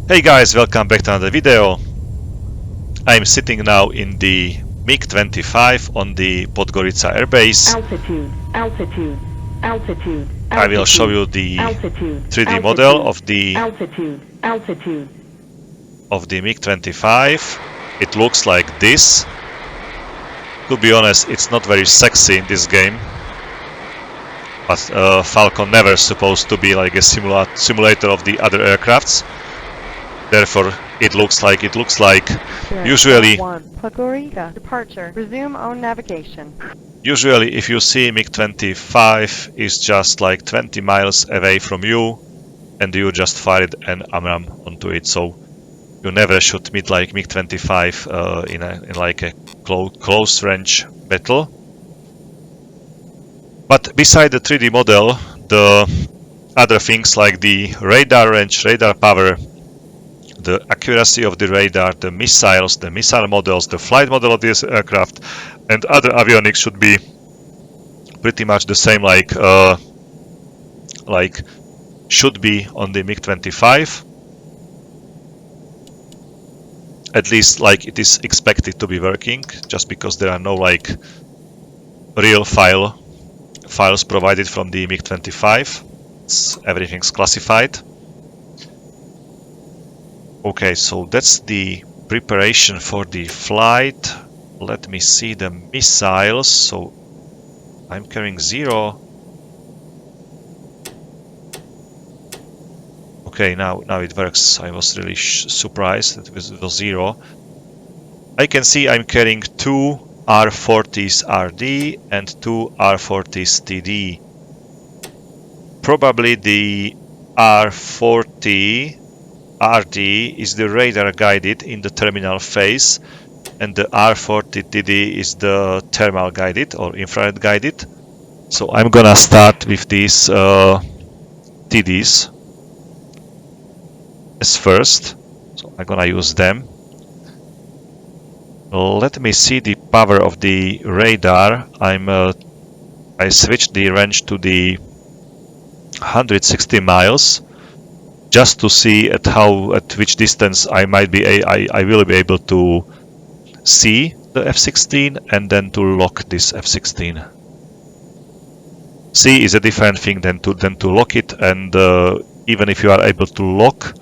Hey guys, welcome back to another video. I'm sitting now in the MiG-25 on the Podgorica airbase. Altitude. I will show you the 3D model of the MiG-25. It looks like this. To be honest, it's not very sexy in this game, but Falcon never supposed to be like a simulator of the other aircrafts. Therefore, it looks like usually. Podgorica departure. Resume own navigation. Usually, if you see MiG-25 is just like 20 miles away from you, and you just fired an AMRAAM onto it, so you never should meet like MiG-25 in like a close range battle. But beside the 3D model, the other things like the radar range, radar power, the accuracy of the radar, the missiles, the missile models, the flight model of this aircraft, and other avionics should be pretty much the same like should be on the MiG-25. At least like it is expected to be working, just because there are no like real files provided from the MiG-25. Everything's classified. Okay, so that's the preparation for the flight. Let me see the missiles. So I'm carrying 0. Okay, now it works. I was really surprised that it was 0. I can see I'm carrying 2 R40s RD and 2 R40s TD. Probably the R40 RD is the radar guided in the terminal phase, and the R40 TD is the thermal guided or infrared guided. So I'm gonna start with these TDs as first. So I'm gonna use them. Let me see the power of the radar. I switched the range to the 160 miles. Just to see at which distance I will be able to see the F-16 and then to lock this F-16. See is a different thing than to lock it, and even if you are able to lock,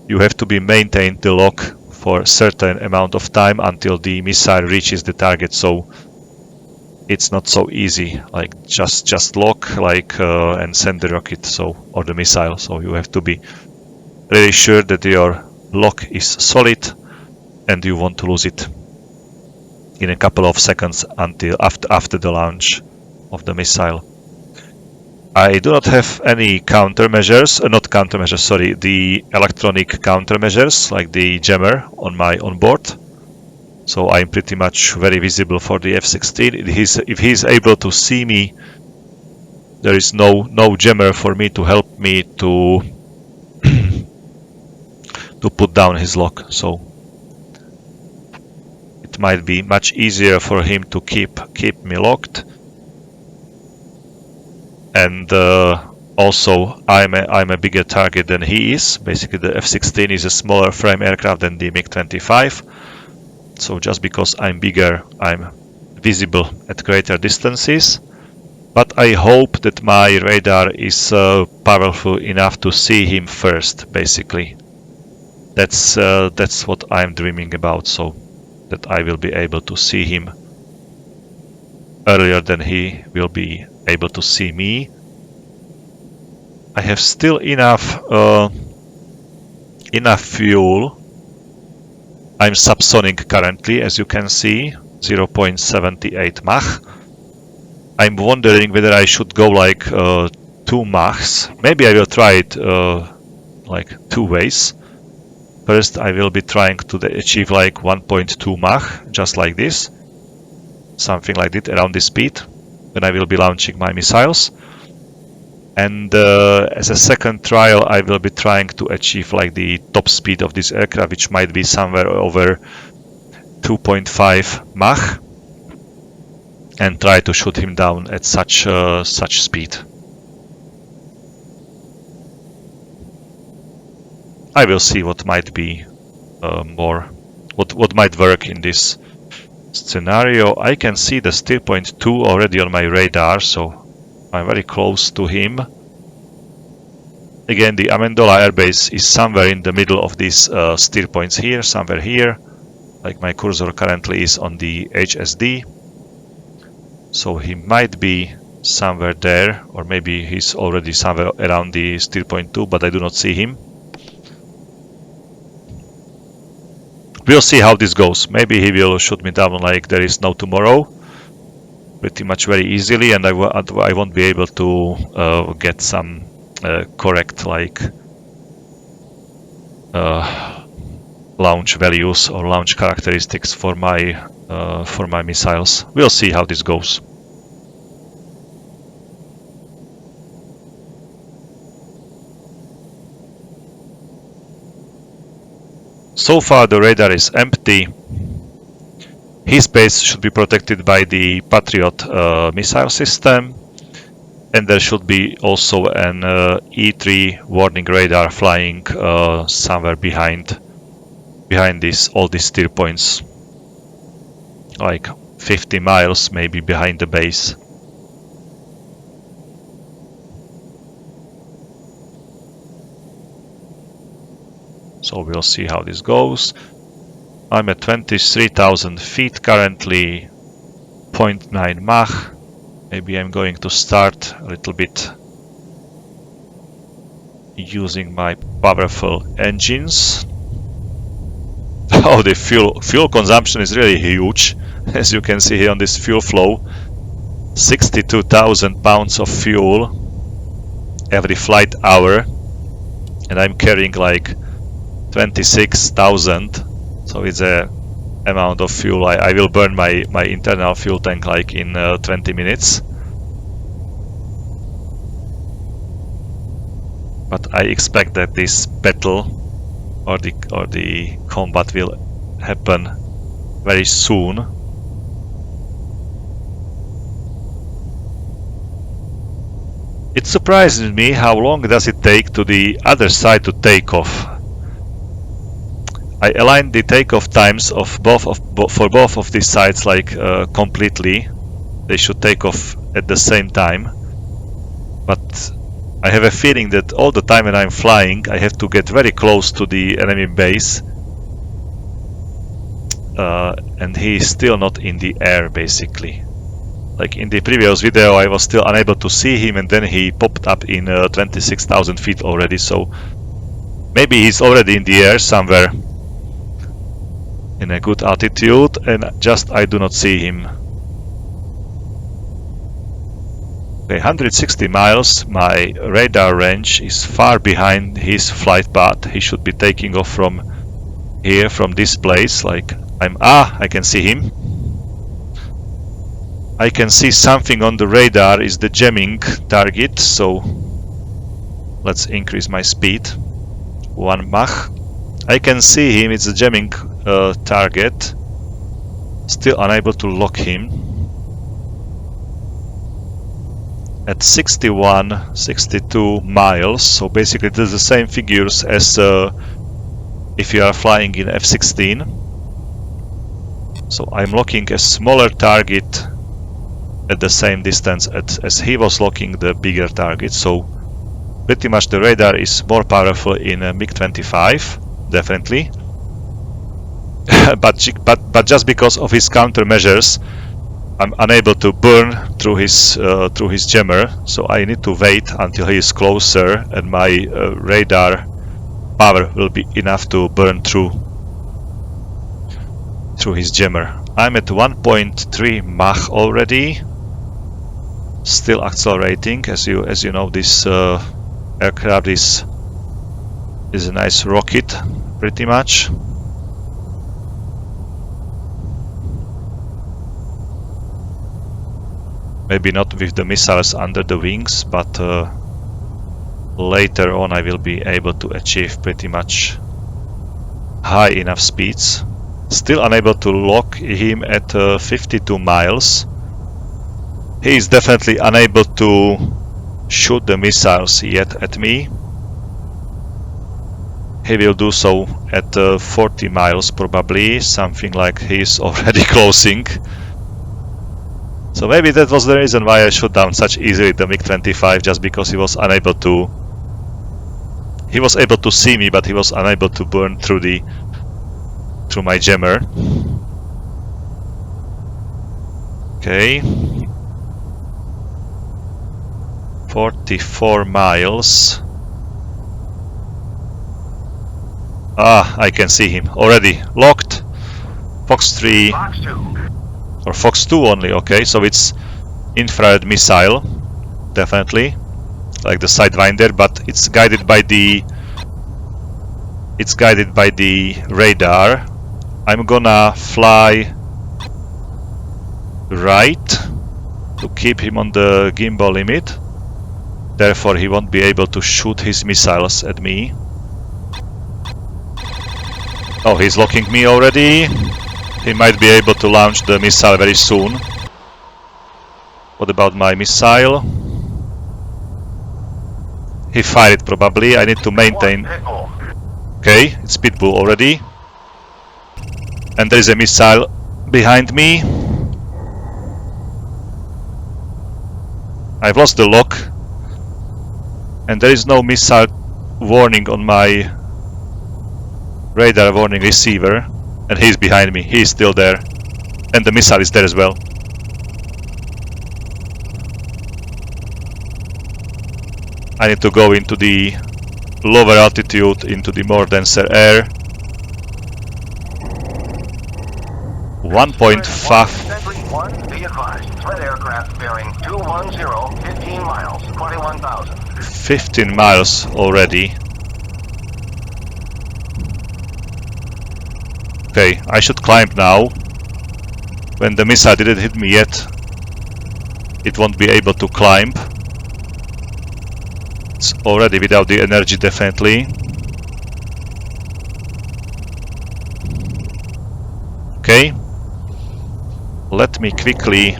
you have to be maintained the lock for a certain amount of time until the missile reaches the target. So it's not so easy, like just lock and send the rocket, or the missile. So you have to be really sure that your lock is solid, and you won't lose it in a couple of seconds until after the launch of the missile. I do not have any countermeasures, the electronic countermeasures like the jammer on my onboard. So I'm pretty much very visible for the F-16. If he's able to see me, there is no jammer for me to help me to put down his lock. So it might be much easier for him to keep me locked. And also I'm a bigger target than he is. Basically the F-16 is a smaller frame aircraft than the MiG-25. So just because I'm bigger, I'm visible at greater distances. But I hope that my radar is powerful enough to see him first, basically. That's what I'm dreaming about, so that I will be able to see him earlier than he will be able to see me. I have still enough fuel. I'm subsonic currently, as you can see, 0.78 Mach. I'm wondering whether I should go like 2 Machs. Maybe I will try it like 2 ways. First, I will be trying to achieve like 1.2 Mach, just like this. Something like that, around this speed, when I will be launching my missiles. And as a second trial, I will be trying to achieve like the top speed of this aircraft, which might be somewhere over 2.5 Mach, and try to shoot him down at such speed. I will see what might be what might work in this scenario. I can see the steer point 2 already on my radar, so I'm very close to him. Again, the Amendola airbase is somewhere in the middle of these steer points here, somewhere here. Like my cursor currently is on the HSD. So he might be somewhere there, or maybe he's already somewhere around the steer point 2, but I do not see him. We'll see how this goes. Maybe he will shoot me down like there is no tomorrow, pretty much very easily, and I won't be able to get some correct like launch values or launch characteristics for my missiles. We'll see how this goes. So far the radar is empty. His base should be protected by the Patriot missile system, and there should be also an E3 warning radar flying somewhere behind all these steer points, like 50 miles maybe behind the base. So we'll see how this goes. I'm at 23,000 feet currently, 0.9 Mach. Maybe I'm going to start a little bit using my powerful engines. Oh, the fuel consumption is really huge, as you can see here on this fuel flow. 62,000 pounds of fuel every flight hour, and I'm carrying like 26,000, so it's a amount of fuel. I will burn my internal fuel tank like in 20 minutes. But I expect that this battle or the combat will happen very soon. It surprises me how long does it take to the other side to take off. I aligned the takeoff times of for both of these sides like completely. They should take off at the same time. But I have a feeling that all the time when I'm flying, I have to get very close to the enemy base. And he is still not in the air, basically. Like in the previous video, I was still unable to see him, and then he popped up in 26,000 feet already. So maybe he's already in the air somewhere in a good altitude, and just I do not see him. Okay, 160 miles, my radar range is far behind his flight path. He should be taking off from here, from this place. Like I can see him. I can see something on the radar is the jamming target, so let's increase my speed. 1 Mach. I can see him, it's a jamming target. Still unable to lock him. At 61, 62 miles, so basically it is the same figures as if you are flying in F-16. So I'm locking a smaller target at the same distance as he was locking the bigger target, so pretty much the radar is more powerful in a MiG-25, definitely. but just because of his countermeasures, I'm unable to burn through his jammer, so I need to wait until he is closer and my radar power will be enough to burn through his jammer. I'm at 1.3 Mach already, still accelerating. As you know, this aircraft is a nice rocket, pretty much. Maybe not with the missiles under the wings, but later on I will be able to achieve pretty much high enough speeds. Still unable to lock him at 52 miles. He is definitely unable to shoot the missiles yet at me. He will do so at 40 miles probably, something like he's already closing. So maybe that was the reason why I shot down such easily the MiG-25, just because he was unable to... He was able to see me, but he was unable to burn through my jammer. Okay. 44 miles. Ah, I can see him already. Locked. Fox 3. Fox 2. Or Fox 2 only, okay, so it's infrared missile. Definitely. Like the Sidewinder, but it's guided by the... It's guided by the radar. I'm gonna fly right to keep him on the gimbal limit. Therefore, he won't be able to shoot his missiles at me. Oh, he's locking me already. He might be able to launch the missile very soon. What about my missile? He fired probably. I need to maintain. Okay, it's Pitbull already. And there is a missile behind me. I've lost the lock. And there is no missile warning on my radar warning receiver. And he's behind me. He's still there. And the missile is there as well. I need to go into the lower altitude, into the more denser air. 1.5. Be advised, threat aircraft bearing 210, 15 miles, 21,000. 15 miles already. Okay, I should climb now. When the missile didn't hit me yet, it won't be able to climb. It's already without the energy, definitely. Okay. Let me quickly...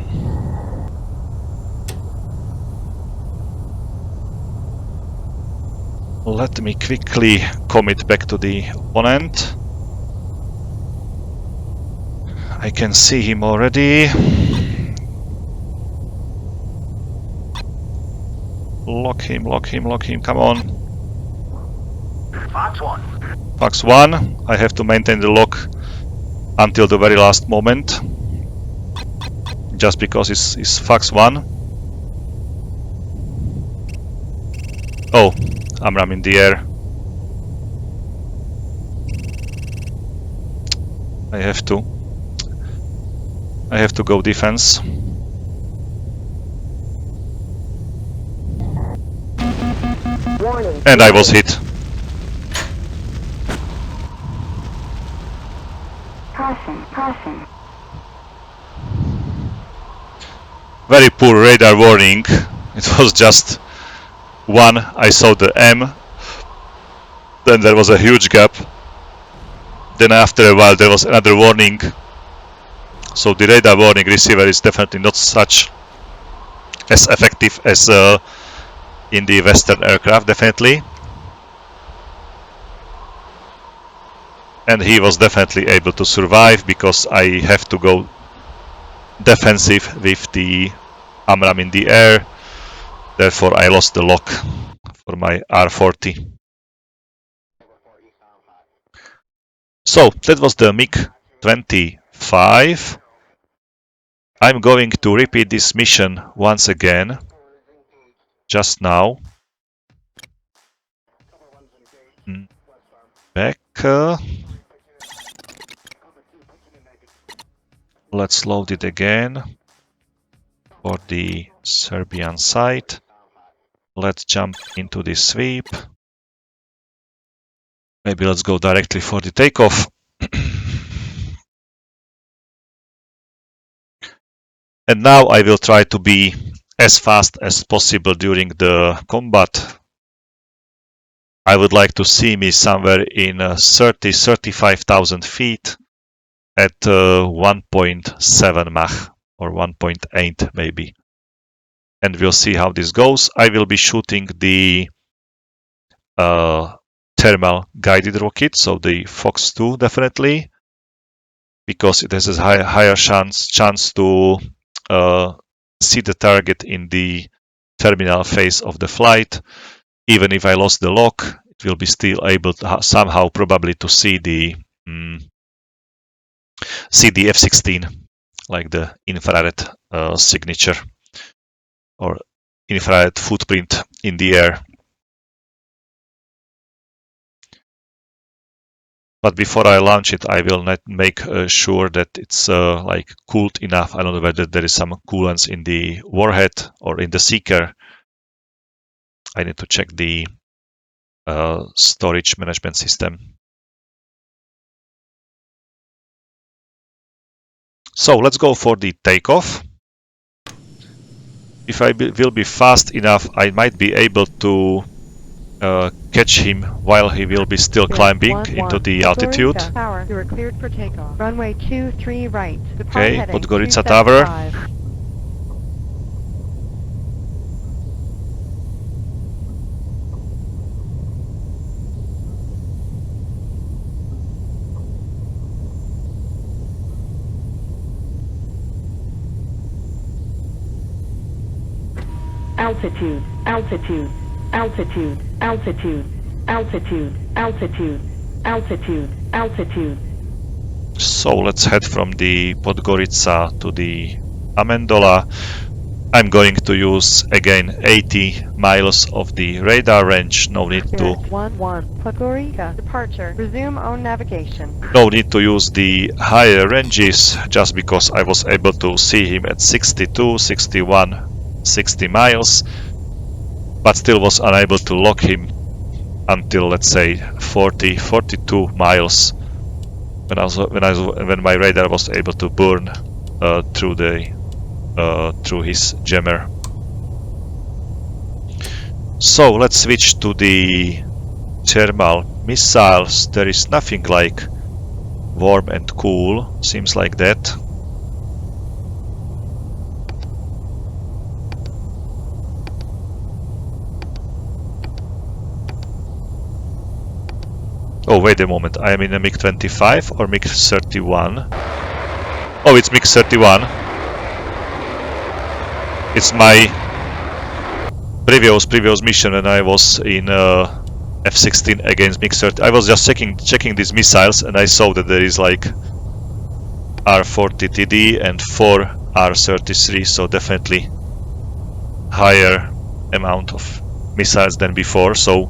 commit back to the opponent. I can see him already. Lock him, come on. Fox 1. Fox 1, I have to maintain the lock until the very last moment. Just because it's Fox 1. Oh, AMRAAM in the air. I have to go defense. And I was hit. Caution. Very poor radar warning. It was just one. I saw the M. Then there was a huge gap. Then after a while there was another warning. So the radar warning receiver is definitely not such as effective as in the Western aircraft, definitely. And he was definitely able to survive because I have to go defensive with the AMRAAM in the air. Therefore I lost the lock for my R40. So that was the MiG-25. I'm going to repeat this mission once again. Just now. Back. Let's load it again for the Serbian side. Let's jump into the sweep. Maybe let's go directly for the takeoff. And now I will try to be as fast as possible during the combat. I would like to see me somewhere in 35,000 feet at 1.7 Mach or 1.8 maybe. And we'll see how this goes. I will be shooting the thermal guided rocket, so the Fox 2 definitely, because it has a higher chance to see the target in the terminal phase of the flight. Even if I lost the lock, it will be still able to somehow probably to see the F-16, like the infrared signature or infrared footprint in the air. But before I launch it, I will not make sure that it's like cooled enough. I don't know whether there is some coolants in the warhead or in the seeker. I need to check the storage management system. So let's go for the takeoff. If I will be fast enough, I might be able to catch him while he will be still climbing into the altitude. Tower, you are cleared for takeoff. Runway 23 right. Okay, Podgorica Tower. Altitude, altitude, altitude, altitude, altitude, altitude, altitude, altitude. So let's head from the Podgorica to the Amendola. I'm going to use again 80 miles of the radar range. No need to. 11 Podgorica departure. Resume own navigation. No need to use the higher ranges, just because I was able to see him at 62, 61, 60 miles, but still was unable to lock him until, let's say, 40, 42 miles when my radar was able to burn through his jammer. So let's switch to the thermal missiles. There is nothing like warm and cool, seems like that. Oh, wait a moment, I am in a MiG-25 or MiG-31? Oh, it's MiG-31. It's my previous mission when I was in F-16 against MiG-30. I was just checking these missiles, and I saw that there is like R-40 TD and 4 R-33, so definitely higher amount of missiles than before. So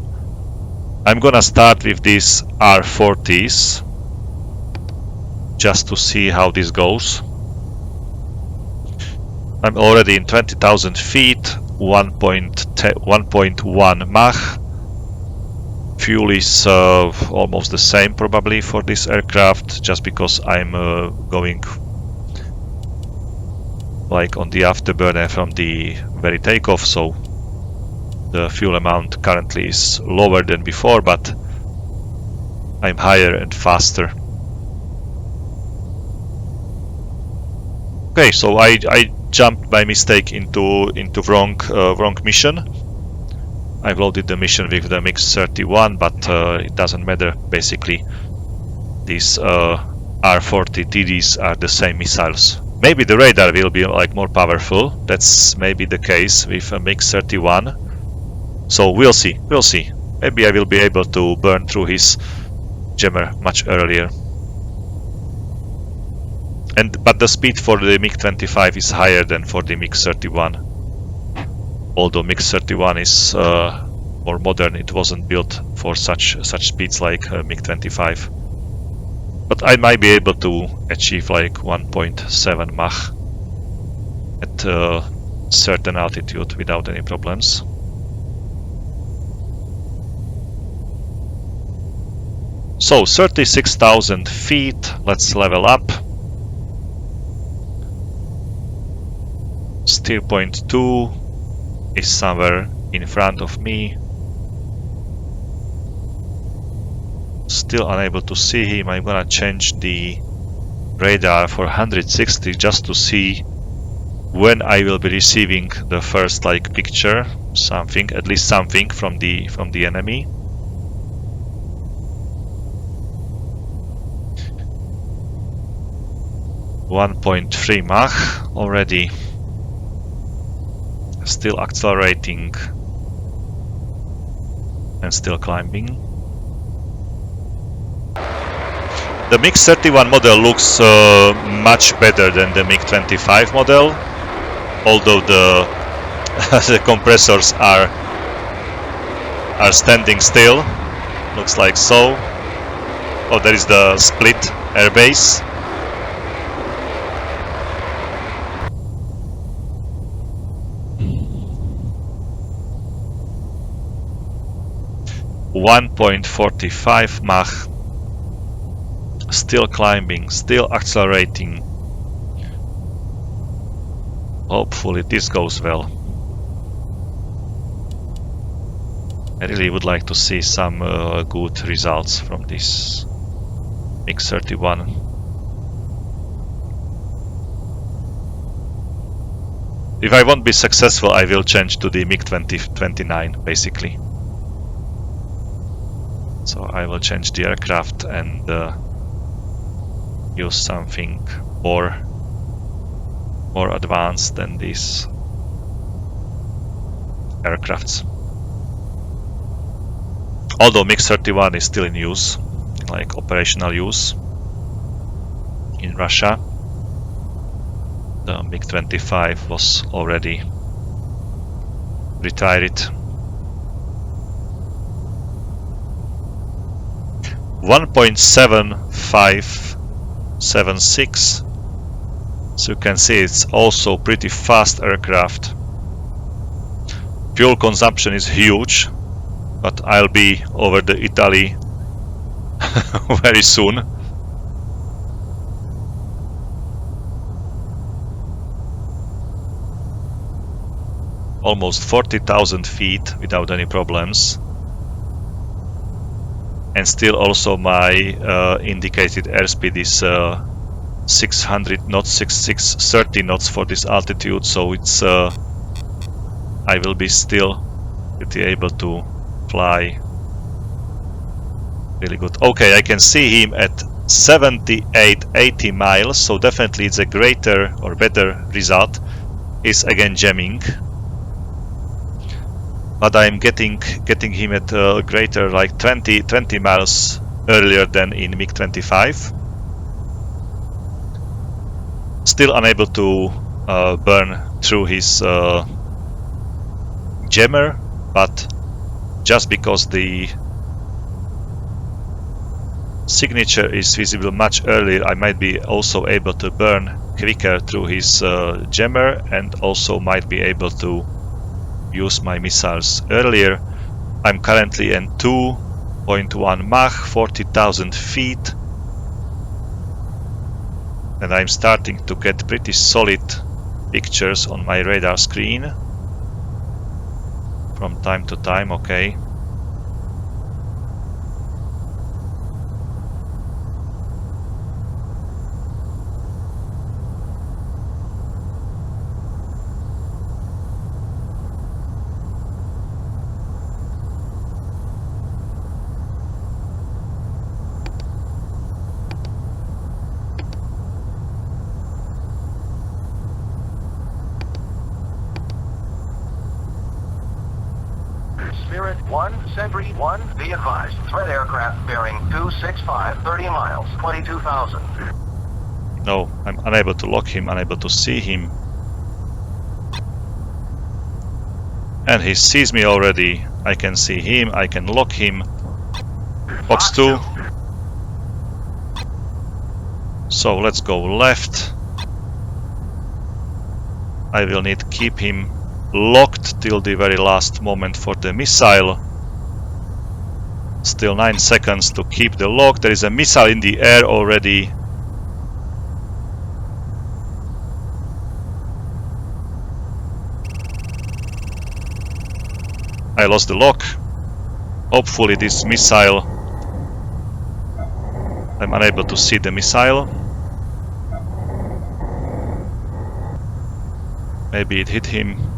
I'm gonna start with these R-40s just to see how this goes. I'm already in 20,000 feet, 1.1 Mach. Fuel is almost the same probably for this aircraft, just because I'm going like on the afterburner from the very takeoff, so the fuel amount currently is lower than before, but I'm higher and faster. Okay, so I jumped by mistake into wrong mission. I've loaded the mission with the MiG-31, but it doesn't matter. Basically, these R-40 TDs are the same missiles. Maybe the radar will be like more powerful. That's maybe the case with a MiG-31. So we'll see. We'll see. Maybe I will be able to burn through his jammer much earlier. But the speed for the MiG-25 is higher than for the MiG-31. Although MiG-31 is more modern, it wasn't built for such speeds like MiG-25. But I might be able to achieve like 1.7 Mach at a certain altitude without any problems. So 36,000 feet, let's level up. Steer point 2 is somewhere in front of me. Still unable to see him. I'm gonna change the radar for 160 just to see when I will be receiving the first like picture, something, at least something from the enemy. 1.3 Mach already. Still accelerating and still climbing. The MiG-31 model looks much better than the MiG-25 model, although the the compressors are standing still. Looks like so. Oh, there is the split airbase. .45 Mach. Still climbing, still accelerating. Hopefully this goes well. I really would like to see some good results from this MiG-31. If I won't be successful, I will change to the MiG-29 basically. So I will change the aircraft and use something more advanced than these aircrafts. Although MiG-31 is still in use, like operational use in Russia, the MiG-25 was already retired. 1.7576. So you can see it's also pretty fast aircraft. Fuel consumption is huge, but I'll be over the Italy very soon. Almost 40,000 feet without any problems. And still also my indicated airspeed is 600 knots, 630 knots for this altitude, so it's I will be still pretty able to fly really good. Okay, I can see him at 78-80 miles, so definitely it's a greater or better result. Is again jamming, but I'm getting him at greater, like 20 miles earlier than in MiG-25. Still unable to burn through his jammer, but just because the signature is visible much earlier, I might be also able to burn quicker through his jammer, and also might be able to use my missiles earlier. I'm currently in 2.1 Mach, 40,000 feet, and I'm starting to get pretty solid pictures on my radar screen from time to time. Okay. Spirit 1, Sentry 1, be advised. Threat aircraft bearing 265, 30 miles, 22,000. No, I'm unable to lock him, unable to see him. And he sees me already. I can see him, I can lock him. Box 2. So let's go left. I will need to keep him locked till the very last moment for the missile. Still 9 seconds to keep the lock. There is a missile in the air already. I lost the lock. Hopefully this missile... I'm unable to see the missile. Maybe it hit him.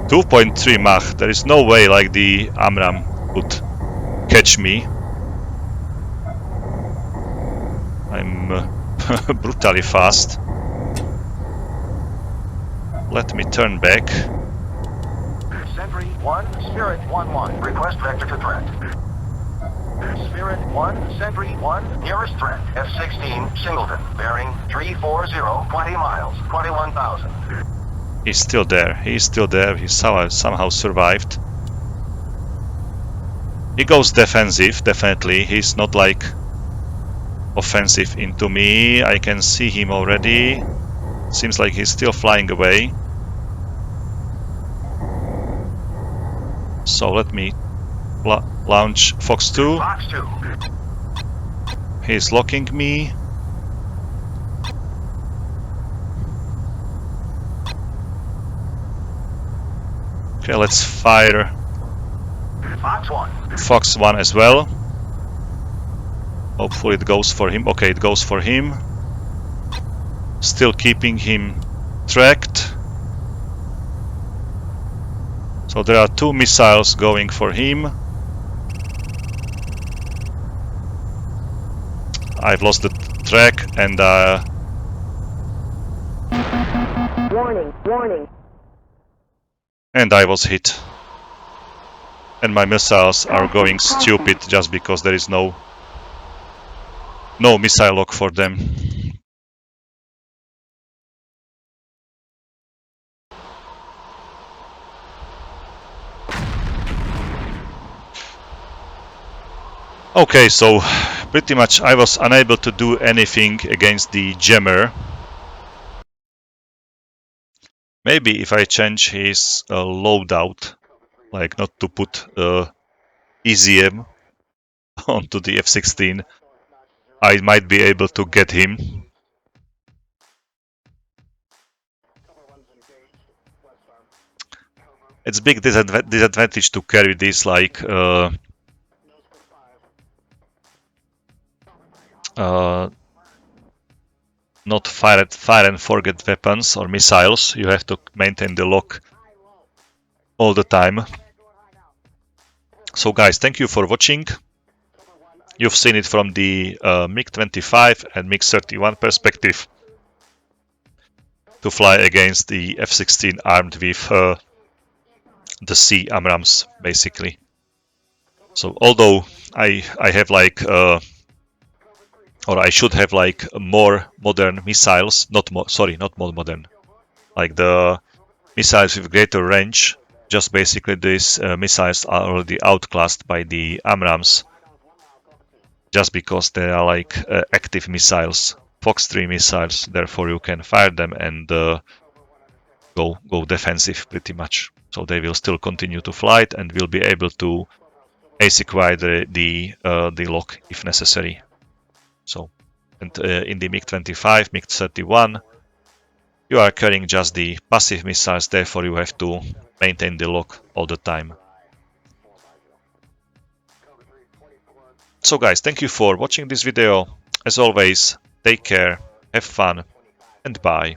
2.3 Mach. There is no way like the AMRAAM would catch me. I'm brutally fast. Let me turn back. Sentry 1, Spirit 1-1. Request vector to threat. Spirit 1, Sentry 1, nearest threat. F-16, Singleton, bearing 340, 20 miles, 21,000. He's still there. He's still there. He somehow survived. He goes defensive, definitely. He's not like offensive into me. I can see him already. Seems like he's still flying away. So let me launch Fox 2. Fox 2. He's locking me. Okay, let's fire Fox 1. Fox 1 as well. Hopefully it goes for him. Okay, it goes for him. Still keeping him tracked. So there are 2 missiles going for him. I've lost the track and Warning. and I was hit. And my missiles are going stupid just because there is no missile lock for them. Okay, so pretty much I was unable to do anything against the jammer. Maybe if I change his loadout, like not to put EZM onto the F-16, I might be able to get him. It's big disadvantage to carry this like not fire and forget weapons or missiles. You have to maintain the lock all the time. So guys, thank you for watching. You've seen it from the MiG-25 and MiG-31 perspective to fly against the F-16 armed with the C AMRAAMs, basically. So although I have like or I should have like more modern missiles, not more modern, like the missiles with greater range, just basically these missiles are already outclassed by the AMRAAMs just because they are like active missiles, Fox 3 missiles, therefore you can fire them and go defensive pretty much. So they will still continue to flight and will be able to acquire the lock if necessary. So, and in the MiG-25, MiG-31, you are carrying just the passive missiles, therefore you have to maintain the lock all the time. So guys, thank you for watching this video. As always, take care, have fun, and bye.